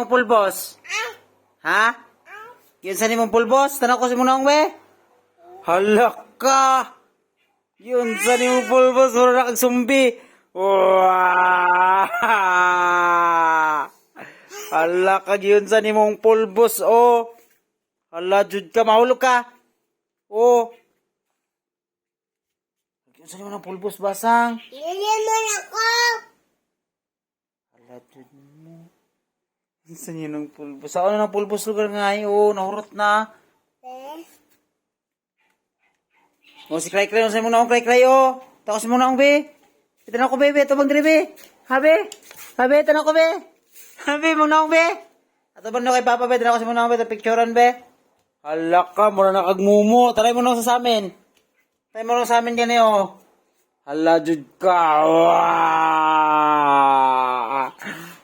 mong pulbos? Ha? Yun sa nimong pulbos? Tanaw ko si munang be? Halak ka! Yun sa nimong pulbos, mura na kag sumbi. Wow! Halak ka, yun sa nimong pulbos, oh. Hala, jud ka, mahulog ka. Oh. Yun sa nimong pulbos, basang. Liliyan mo na ako. Hala, jud mo. Yun sa nimong pulbos. Saan na ng pulbos lugar nga, oh, nahurot na. Oh, si Cray Cray, saan mo na akong Cray Cray, oh. Takos mo na akong, be. Ito na ako, be, ito bang diri, be. Habe, ito na ako, be. Habe, mo na akong, be. Ato ba na kay Papa, be, ito na ako si mo na akong, be, ito picturean, be. Hala ka, mura na kagmumo. Taray mo na sa amin. Taray mo na sa amin yan, oh. Hala, jud ka. Wow.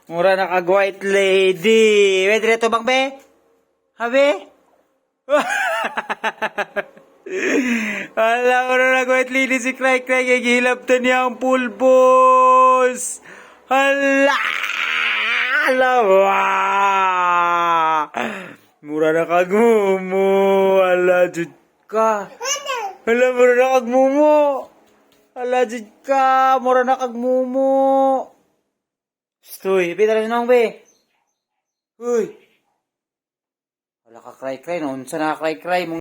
Mura na kag white lady. Be, dito bang, be. Habe. Hala, mura na kag white lady si Cray Cray. Kaya gihilaptan niya ang pulbos. Hala. Hala, wow. Mura na kag mumo. Hala, jud ka. Hala, mura na kag mumo. Hala, jud ka. Mura na kag mumo. Stoy, be, tara sinong, be. Uy. Hala ka, Cray Cray. Noon sa na Cray Cray.